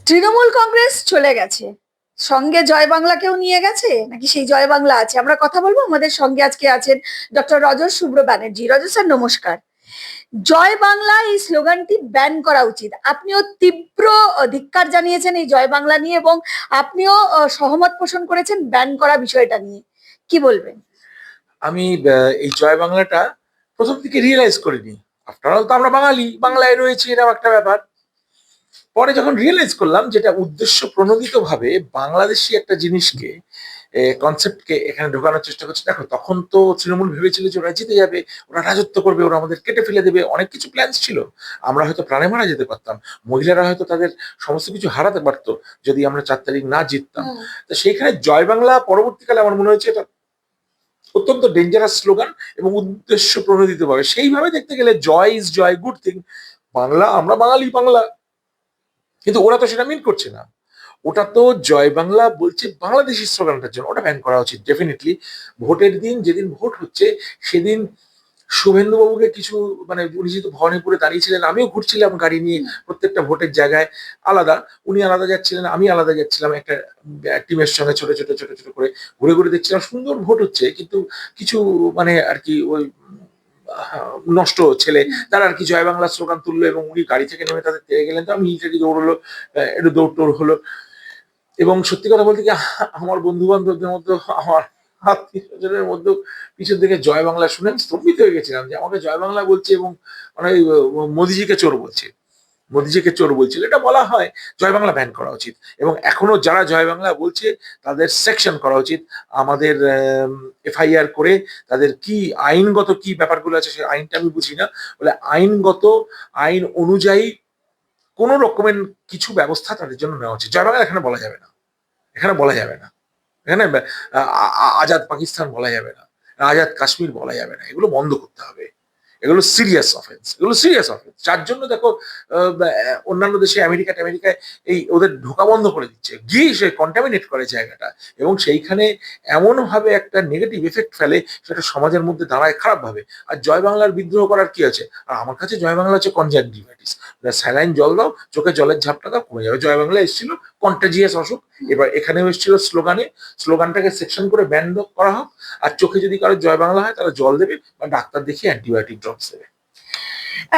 তৃণমূল কংগ্রেস চলে গেছে, সঙ্গে জয় বাংলাকেও নিয়ে গেছে নাকি সেই জয় বাংলা আছে? আমরা কথা বলবো। আমাদের সঙ্গে আজকে আছেন ডক্টর রজত শুভ্র ব্যানার্জি। রজত স্যার, নমস্কার। জয় বাংলা এই স্লোগানটি ব্যান করা উচিত। আপনিও তীব্র ধিক্কার জানিয়েছেন এই জয় বাংলা নিয়ে, এবং আপনিও সহমত পোষণ করেছেন ব্যান করা বিষয়টা নিয়ে। কি বলবেন? আমি এই জয় বাংলাটা প্রথম থেকে রিয়েলাইজ করিনি। আফটার অল তো আমরা বাঙালি, বাংলায় রয়েছি, এরকম একটা ব্যাপার। পরে যখন রিয়েলাইজ করলাম যেটা উদ্দেশ্য প্রণোদিত ভাবে বাংলাদেশি একটা জিনিসকে, কনসেপ্টকে এখানে ঢোকানোর চেষ্টা করছে। দেখো, তখন তো তৃণমূল ভেবেছিল যে ওরা জিতে যাবে, ওরা রাজত্ব করবে, ওরা আমাদের কেটে ফেলে দেবে, অনেক কিছু প্ল্যান্স ছিল। আমরা হয়তো প্রাণে মারা যেতে পারতাম, মহিলারা হয়তো তাদের সমস্ত কিছু হারাতে পারতো যদি আমরা 4 তারিখ না জিততাম। তো সেইখানে জয় বাংলা পরবর্তীকালে আমার মনে হয়েছে এটা অত্যন্ত ডেঞ্জারাস স্লোগান এবং উদ্দেশ্য প্রণোদিত ভাবে। সেইভাবে দেখতে গেলে joy is joy, good thing, Bangla, আমরা বাঙালি, বাংলা। কিন্তু ওরা তো সেটা মিন করছে না। ওটা তো জয় বাংলা বলছে বাংলাদেশি স্লোগানটার জন্য। ওটা ব্যান করা উচিত ডেফিনেটলি। ভোটের দিন, যেদিন ভোট হচ্ছে সেদিন শুভেন্দু বাবুকে কিছু, মানে উনি যেহেতু ভবানীপুরে দাঁড়িয়েছিলেন, আমিও ঘুরছিলাম গাড়ি নিয়ে প্রত্যেকটা ভোটের জায়গায় আলাদা। উনি আলাদা যাচ্ছিলেন, আমি আলাদা যাচ্ছিলাম, একটা টিমের সঙ্গে ছোট ছোট ছোট ছোট করে ঘুরে ঘুরে দেখছিলাম সুন্দর ভোট হচ্ছে। কিন্তু কিছু, মানে আর কি ওই নষ্ট ছেলে, তারা আর কি জয় বাংলা স্লোগান তুললো এবং উনি গাড়ি থেকে নেমে তাদের তেড়ে গেলেন। তো আমি মিলিটারি দৌড়লো, একটু দৌড় টোড় হলো। এবং সত্যি কথা বলতে কি, আমার বন্ধু বান্ধবদের মধ্যে, আমার আত্মীয় স্বজনের মধ্যে পিছন থেকে জয় বাংলা শুনে আমি স্তম্ভিত হয়ে গেছিলাম যে আমাকে জয় বাংলা বলছে এবং মানে মোদিজিকে চোর বলছে, মোদিজিকে চোর বলছিল। এটা বলা হয়, জয় বাংলা ব্যান করা উচিত। এবং এখনো যারা জয় বাংলা বলছে তাদের সেকশন করা উচিত, আমাদের এফআইআর করে তাদের কি আইনগত কি ব্যাপারগুলো আছে, সেই আইনটা আমি বুঝি না, বলে আইনগত, আইন অনুযায়ী কোন রকমের কিছু ব্যবস্থা তাদের জন্য নেওয়া উচিত। জয় বাংলা এখানে বলা যাবে না, এখানে বলা যাবে না, এখানে আজাদ পাকিস্তান বলা যাবে না, আজাদ কাশ্মীর বলা যাবে না। এগুলো বন্ধ করতে হবে। এগুলো সিরিয়াস অফেন্স, এগুলো সিরিয়াস অফেন্স। যার জন্য দেখো অন্যান্য দেশে, আমেরিকায় এই ওদের ঢোকা বন্ধ করে দিচ্ছে, গিয়ে সে কন্টামিনেট করে জায়গাটা এবং সেইখানে এমন ভাবে একটা নেগেটিভ এফেক্ট ফেলে, সেটা সমাজের মধ্যে দাঁড়ায় খারাপ ভাবে। আর জয় বাংলার বিদ্রোহ করার কি আছে? আর আমার কাছে জয় বাংলা হচ্ছে কনজাংটিভাইটিস। স্যালাইন জল দাও, চোখে জলের ঝাপটা দাও, কমে যাবে। জয় বাংলা এসেছিল কন্টাজিয়াস অসুখ, এবার এখানেও এসেছিল স্লোগানে। স্লোগানটাকে সেকশন করে ব্যান করা হোক। আর চোখে যদি কারো জয় বাংলা হয় তারা জল দেবে বা ডাক্তার দেখিয়ে অ্যান্টিবায়োটিক ড্রপস দেবে।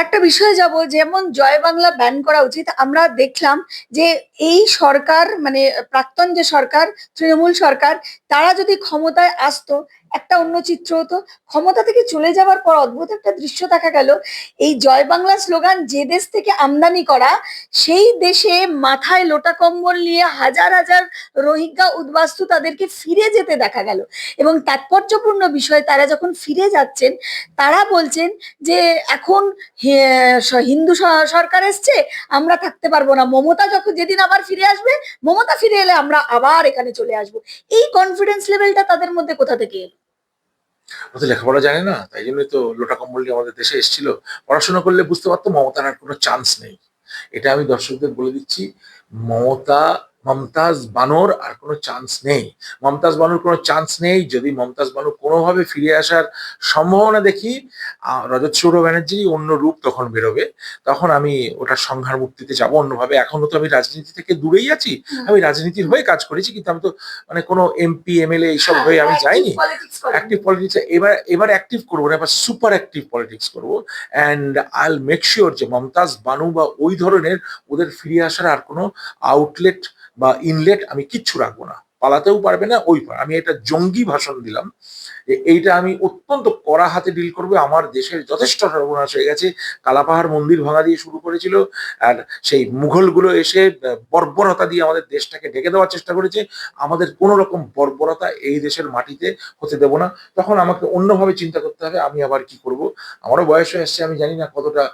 একটা বিষয়ে যাব, যেমন জয় বাংলা ব্যান করা উচিত। আমরা দেখলাম যে এই সরকার, মানে প্রাক্তন যে সরকার, তৃণমূল সরকার, তারা যদি ক্ষমতায় আসতো একটা অন্য চিত্র হতো। ক্ষমতা থেকে চলে যাওয়ার পর অদ্ভুত একটা দৃশ্য দেখা গেল। এই জয় বাংলা স্লোগান যে দেশ থেকে আমদানি করা, সেই দেশে মাথায় লোটা কম্বল নিয়ে হাজার হাজার রোহিঙ্গা উদ্বাস্তু তাদেরকে ফিরে যেতে দেখা গেল। এবং তাৎপর্যপূর্ণ বিষয়, তারা যখন ফিরে যাচ্ছেন তারা বলছেন যে এখন হিন্দু সরকার এসছে, আমরা থাকতে পারবো না। মমতা যখন যেদিন আবার ফিরে আসবে, মমতা ফিরে এলে আমরা আবার এখানে চলে আসবো। এই কনফিডেন্স লেভেলটা তাদের মধ্যে কোথা থেকে এলো? ওদের লেখাপড়া জানে না, তাই জন্যই তো লোটা কম্বল নিয়ে আমাদের দেশে এসেছিল। পড়াশোনা করলে বুঝতে পারতো মমতার আর কোনো চান্স নেই। এটা আমি দর্শকদের বলে দিচ্ছি, মমতা, মমতাজ বানর আর কোনো চান্স নেই। মমতাজ বানুর কোনো চান্স নেই। যদি মমতাজ বানু কোনোভাবে ফিরে আসার সম্ভাবনা দেখি, রজত সৌর ব্যানার্জি অন্য রূপ তখন বেরোবে। তখন আমি ওটার সংহার মুক্তিতে যাব অন্যভাবে। এখনো তো আমি রাজনীতি থেকে দূরেই আছি। আমি রাজনীতির হয়ে কাজ করেছি, কিন্তু আমি তো মানে কোনো এমপি এমএলএ এইসব হয়ে আমি যাইনি। অ্যাক্টিভ পলিটিক্স এবার অ্যাক্টিভ করবো না, এবার সুপার অ্যাক্টিভ পলিটিক্স করবো। And I will make sure যে মমতাজ বানু বা ওই ধরনের ওদের ফিরে আসার আর কোনো আউটলেট বা ইনলেট আমি কিচ্ছু রাখবো না। পালাতেও পারবে না। আমি এটা জঙ্গি ভাষণ দিলাম, এইটা আমি অত্যন্ত কড়া হাতে ডিল করবো। আমার দেশের যথেষ্ট সর্বনাশ হয়ে গেছে। কালাপাহাড় মন্দির ভাঙা দিয়ে শুরু করেছিল, আর সেই মুঘলগুলো এসে বর্বরতা দিয়ে আমাদের দেশটাকে ঢেকে দেওয়ার চেষ্টা করেছে। আমাদের কোন রকম বর্বরতা এই দেশের মাটিতে হতে দেব না। তখন আমাকে অন্যভাবে চিন্তা করতে হবে আমি আবার কি করব। আমারও বয়স হয়ে আসছে, আমি জানি না কতটা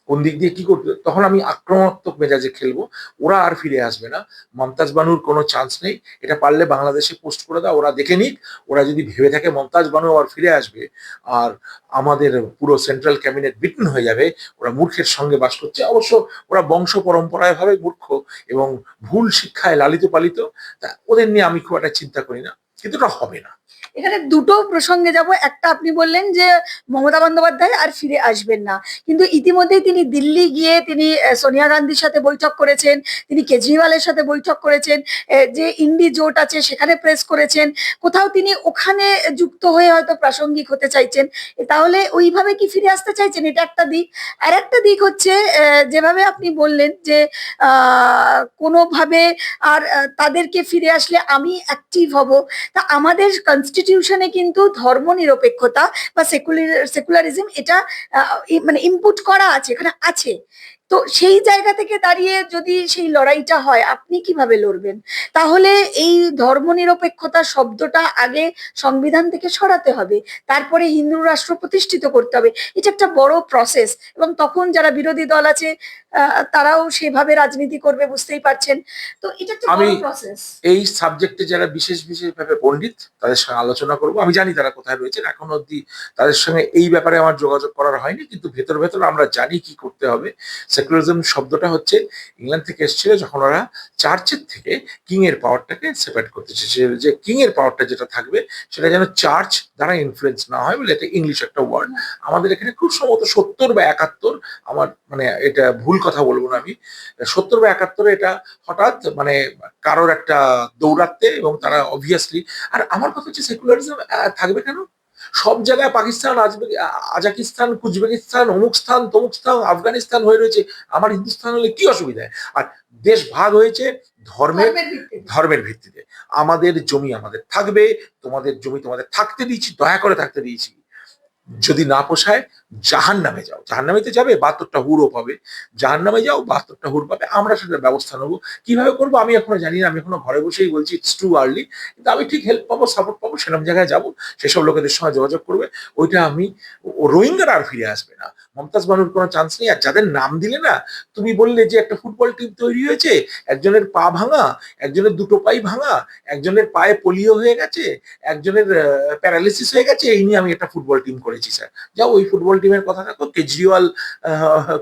কোন দিক দিয়ে কি করতে। তখন আমি আক্রমণাত্মক মেজাজে খেলবো। ওরা আর ফিরে আসবে না। মমতাজ বানুর কোনো চান্স নেই। এটা পারলে বাংলাদেশে পোস্ট করে দাও, ওরা দেখে নিক। ওরা যদি ভেবে থাকে মমতাজ বানু আবার ফিরে আসবে আর আমাদের পুরো সেন্ট্রাল ক্যাবিনেট বিটন হয়ে যাবে, ওরা মূর্খের সঙ্গে বাস করছে। অবশ্য ওরা বংশ পরম্পরায় ভাবে মূর্খ এবং ভুল শিক্ষায় লালিত পালিত। তা ওদের নিয়ে আমি খুব একটা চিন্তা করি না, কিন্তু ওটা হবে না। এখানে দুটো প্রসঙ্গে যাব। একটা আপনি বললেন যে মমতা বন্দ্যোপাধ্যায় আর ফিরে আসবেন না, কিন্তু ইতিমধ্যেই তিনি দিল্লি গিয়ে তিনি সোনিয়া গান্ধীর সাথে বৈঠক করেছেন, তিনি কেজরিওয়ালের সাথে বৈঠক করেছেন, যে ইন্ডি জোট আছে সেখানে প্রেস করেছেন, কোথাও তিনি ওখানে যুক্ত হয়ে হয়তো প্রাসঙ্গিক হতে চাইছেন। তাহলে ওইভাবে কি ফিরে আসতে চাইছেন? এটা একটা দিক। আর একটা দিক হচ্ছে যেভাবে আপনি বললেন যে কোনোভাবে আর তাদেরকে ফিরে আসলে আমি অ্যাক্টিভ হব। তা আমাদের কনস্টিটিউশনে কিন্তু ধর্মনিরপেক্ষতা বা সেকুলারিজম এটা মানে ইনপুট করা আছে, এখানে আছে। তো সেই জায়গা থেকে দাঁড়িয়ে যদি সেই লড়াইটা হয়, আপনি কিভাবে লড়বেন? তাহলে এই ধর্মনিরপেক্ষতা শব্দটা আগে সংবিধান থেকে সরাতে হবে, তারপরে হিন্দু রাষ্ট্র প্রতিষ্ঠিত করতে হবে। এটা একটা বড় প্রসেস, এবং তখন যারা বিরোধী দল আছে তারাও সেভাবে রাজনীতি করবে, বুঝতেই পারছেন। তো এটা একটা বড় আমি প্রসেস। এই সাবজেক্টে যারা বিশেষ ভাবে পণ্ডিত তাদের সঙ্গে আলোচনা করব। আমি জানি তারা কোথায় রয়েছেন, এখনো অব্দি তাদের সঙ্গে এই ব্যাপারে আমার যোগাযোগ করার হয়নি, কিন্তু ভেতর ভেতর আমরা জানি কি করতে হবে। সেকুলারিজম শব্দটা হচ্ছে ইংল্যান্ড থেকে এসেছিল, যখন ওরা চার্চের থেকে কিং এর পাওয়ারটাকে সেপারেট করতে চেয়েছে, যে কিং এর পাওয়ারটা যেটা থাকবে সেটা যেন চার্চ দ্বারা ইনফ্লুয়েন্স না হয় বলে, এটা ইংলিশ একটা ওয়ার্ড। আমাদের এখানে খুব সম্ভবত 70 বা 71, আমার মানে এটা ভুল কথা বলবো না আমি, 70 বা 71 এটা হঠাৎ মানে কারোর একটা দৌরাত্মে, এবং তারা অবভিয়াসলি। আর আমার কথা হচ্ছে সেকুলারিজম থাকবে কেন? সব জায়গায় পাকিস্তান, আজাকিস্তান, কুচবেকিস্তান, অমুক স্থান, তমুক স্থান, আফগানিস্তান হয়ে রয়েছে, আমার হিন্দুস্তান হলে কি অসুবিধা? আর দেশ ভাগ হয়েছে ধর্মের ধর্মের ভিত্তিতে। আমাদের জমি আমাদের থাকবে, তোমাদের জমি তোমাদের থাকতে দিয়েছি, দয়া করে থাকতে দিয়েছি। যদি না পোষায় জাহান নামে যাও, জাহান নামেতে যাবে, 72টা হুরও পাবে। জাহান নামে যাও, 72টা হুর পাবে। আমরা সেটার ব্যবস্থা নেবো। কিভাবে করবো আমি এখনো জানি না, আমি এখনো ঘরে বসেই বলছি ইটস টু আর্লি। কিন্তু আমি ঠিক হেল্প পাবো, সাপোর্ট পাবো, সেরকম জায়গায় যাবো, সেসব লোকেদের সঙ্গে যোগাযোগ করবে। ওইটা আমি, রোহিঙ্গারা আর ফিরে আসবে না, মমতাজ বানুর কোনো চান্স নেই। আর যাদের নাম দিলে না, তুমি বললে যে একটা ফুটবল টিম তৈরি হয়েছে, একজনের পা ভাঙা, একজনের দুটো পাই ভাঙা, একজনের পায়ে পোলিও হয়ে গেছে, একজনের প্যারালিসিস হয়ে গেছে, এই নিয়ে আমি একটা ফুটবল টিম করেছি স্যার। যাও ওই ফুটবল টিমের কথা থাকো। কেজরিওয়াল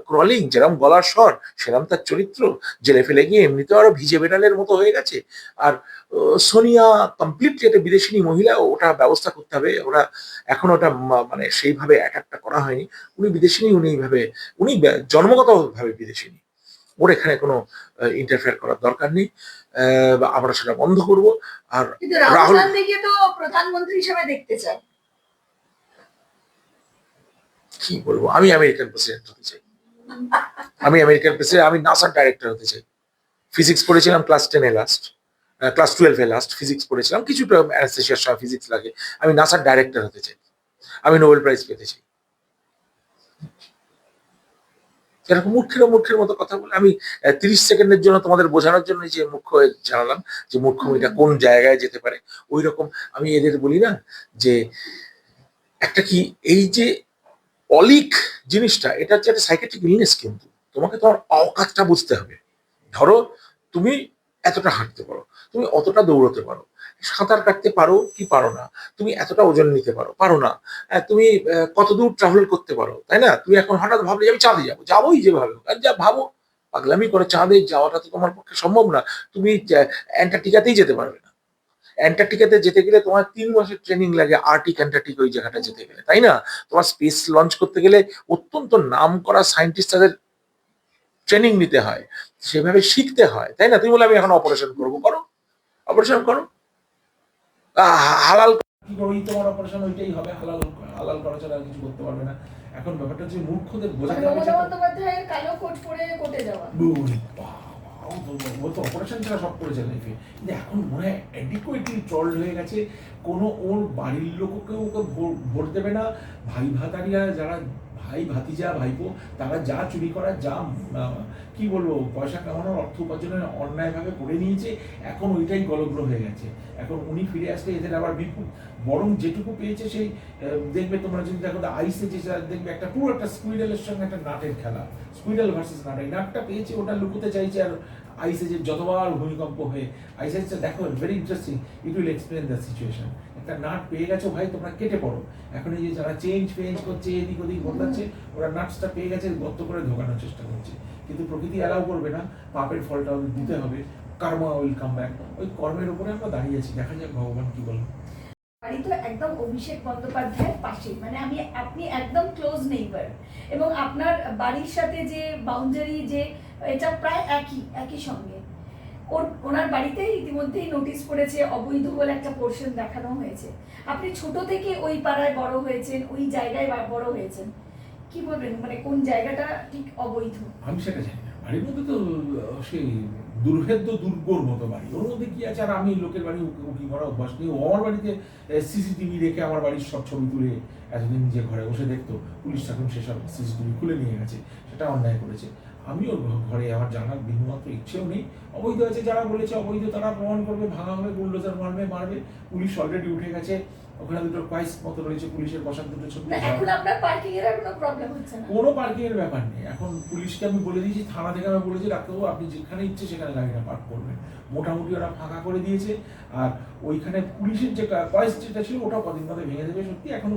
ক্রলিং, যেরকম গলার স্বর সেরকম তার চরিত্র, জেলে ফেলে গিয়ে এমনিতেও আরো ভিজে বেড়ালের মতো হয়ে গেছে। আর সোনিয়া কমপ্লিটলি একটা বিদেশিনী মহিলা, ওটা ব্যবস্থা করতে হবে। ওরা এখন ওটা মানে সেইভাবে অ্যাটাকটা করা হয়নি। উনি বিদেশিনী, উনি এইভাবে, উনি জন্মগত ভাবে বিদেশিনী, ওর এখানে কোনো ইন্টারফেয়ার করার দরকার নেই। আমরা সেটা বন্ধ করব। আর রাহুল গান্ধীকে তো প্রধানমন্ত্রী হিসেবে দেখতে চাই। কি বলবো, আমি আমেরিকান প্রেসিডেন্ট হতে চাই। আমি আমেরিকান প্রেসিডেন্ট, আমি নাসার ডাইরেক্টর হতে চাই। ফিজিক্স পড়েছিলাম ক্লাস 10-এ লাস্ট, ক্লাস 12-এ লাস্ট ফিজিক্স পড়েছিলাম, কিছুটা অ্যানাস্থেসিয়ার সময় ফিজিক্স লাগে। আমি নাসার ডাইরেক্টর হতে চাই, আমি নোবেল প্রাইজ পেতে চাই। এরকম মূর্খের মতো কথা বলে আমি 30 সেকেন্ডের জন্য তোমাদের বোঝানোর জন্য যে মুখ্য জানালাম যে মূর্খমিটা কোন জায়গায় যেতে পারে। ওই রকম আমি এদের বলি না যে একটা কি, এই যে অলিক জিনিসটা, এটা হচ্ছে একটা সাইকেট্রিক ইলনেস। কিন্তু তোমাকে তোমার অকাতটা বুঝতে হবে। ধরো তুমি এতটা হাঁটতে পারো, তুমি অতটা দৌড়তে পারো, সাঁতার কাটতে পারো কি পারো না, তুমি এতটা ওজন নিতে পারো পারো না, তুমি কত দূর ট্রাভেল করতে পারো, তাই না? তুমি এখন হঠাৎ ভাবলে আমি চাঁদে যাবো, যাবোই যেভাবে হোক। আর যা ভাবো, পাগলামি করে চাঁদে যাওয়াটা তো তোমার পক্ষে সম্ভব না। তুমি অ্যান্টার্কটিকাতেই যেতে পারবে না। অ্যান্টার্কটিকাতে যেতে গেলে তোমার 3 মাসের ট্রেনিং লাগে, আর্টিক অ্যান্টার্কটিক ওই জায়গাটা যেতে গেলে, তাই না? তোমার স্পেস লঞ্চ করতে গেলে অত্যন্ত নাম করা সায়েন্টিস্ট, তাদের ট্রেনিং নিতে হয়, সেভাবে শিখতে হয়, তাই না? তুমি বলে আমি এখন অপারেশন করবো, করো, অপারেশন করো। হালাল কি করো, তোমার অপারেশন ওইটাই হবে, হালাল হালাল করা ছাড়া আর কিছু করতে পারবে না। এখন ব্যাপারটা হচ্ছে মূর্খদের বোঝাতে হবে। মমতা বন্দ্যোপাধ্যায়ের কালো কোট পরে কোর্টে যাওয়া, ও তো অপারেশন ছাড়া সব করেছে লাইফে, কিন্তু এখন মনে হয় অ্যাডিকুয়েটলি ট্রলড হয়ে গেছে। কোনো ওর বাড়ির লোককেও ওকে ভোট দেবে না। ভাই ভাতারিয়া যারা, ভাই ভাতিজা ভাইপো, তারা যা চুরি করার, যা কি বলবো, পয়সা কামানোর, অর্থ উপার্জনের অন্যায়ভাবে করে নিয়েছে, এখন ওইটাই গলগ্র হয়ে গেছে। এখন উনি ফিরে আসলে এদের আবার বিপুল, বরং যেটুকু পেয়েছে সেই, দেখবে তোমরা যদি দেখো আইসে যে দেখবে একটা পুরো একটা স্কুইডেলের সঙ্গে একটা নাটের খেলা, স্কুইডেল ভার্সেস নাট। এই নাটটা পেয়েছে, ওটা লুকোতে চাইছে। আর আইসে যে যতবার ভূমিকম্প হয়ে আইসে দেখো, very interesting, it will explain the situation. একটা নাট পেয়ে গেছো ভাই, তোমরা কেটে পড়ো। এখন এই যে যারা চেঞ্জ করছে, এদিক ওদিক বদলাচ্ছে, ওরা নাটসটা পেয়ে গেছে, গর্ত করে ঢোকানোর চেষ্টা করছে। কিন্তু প্রকৃতি অ্যালাউ করবে না, পাপের ফলটা দিতে হবে। Karma will come back. ওই কর্মের উপরে আমরা দাঁড়িয়েছি, দেখা যাক ভগবান কি বলেন। বাড়ি তো একদম অভিষেক বন্দ্যোপাধ্যায়ের পাশে, মানে আপনি একদম ক্লোজ নেইবার, এবং আপনার বাড়ির সাথে যে বাউন্ডারি, যে এটা প্রায় একই সঙ্গে। ওনার বাড়িতে ইতিমধ্যেই নোটিশ পড়েছে, অবৈধ বলে একটা পোর্শন দেখানো হয়েছে। আপনি ছোট থেকে ওই পাড়ায় বড় হয়েছেন, ওই জায়গায় বড় হয়েছেন, কি বলবেন মানে কোন জায়গাটা ঠিক অবৈধ? আমি সেটা জানি না। বাড়ির মধ্যে তো সেই দুর্ভেদ্য দুর্গর মতো বাড়ি, ওর মধ্যে কি আছে? আর আমি লোকের বাড়ি উকি করা অভ্যাস নেই। ও আমার বাড়িতে সিসিটিভি রেখে আমার বাড়ির সব ছবি তুলে এতদিন নিজে ঘরে বসে দেখতো, পুলিশ এখন সেসব সিসিটিভি খুলে নিয়ে গেছে, সেটা অন্যায় করেছে। আমি ওর ঘরে আমার জানার বিন্দুমাত্র ইচ্ছেও নেই। অবৈধ আছে, যারা বলেছে অবৈধ তারা প্রমাণ করবে, ভাঙা হবে, বুলডোজার মারবে। পুলিশ অলরেডি উঠে গেছে, ওখানে দুটো কোয়াইস মতো রয়েছে, পুলিশের বসার দুটো ছবি। এখন আপনার পার্কিং এর আর কোনো প্রবলেম হচ্ছে না? কোনো পার্কিং এর ব্যাপার নেই। এখন পুলিশকে আমি বলে দিয়েছি, থানা থেকে আমি বলেছি ডাক্তারবাবু আপনি যেখানে ইচ্ছে সেখানে গাড়িটা পার্ক করবেন। মোটামুটি ওরা ফাঁকা করে দিয়েছে। আর ওইখানে পুলিশের যে কয়েস যেটা ছিল ওটাও কদিন মধ্যে ভেঙে দেবে। সত্যি এখনো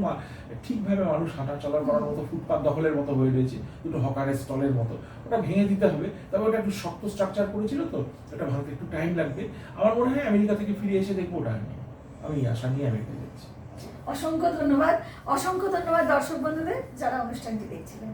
ঠিকভাবে মানুষ হাঁটা চলার করার মতো ফুটপাত দখলের মতো হয়ে রয়েছে, দুটো হকারের স্টলের মতো। ওটা ভেঙে দিতে হবে। তবে ওটা একটু শক্ত স্ট্রাকচার করেছিল, তো ওটা ভাঙতে একটু টাইম লাগবে। আমার মনে হয় আমেরিকা থেকে ফিরে এসে দেখবো ওটা আমি আশা নিয়ে আমেরিকা যাচ্ছি। অসংখ্য ধন্যবাদ দর্শক বন্ধুদের যারা অনুষ্ঠানটি দেখছিলেন।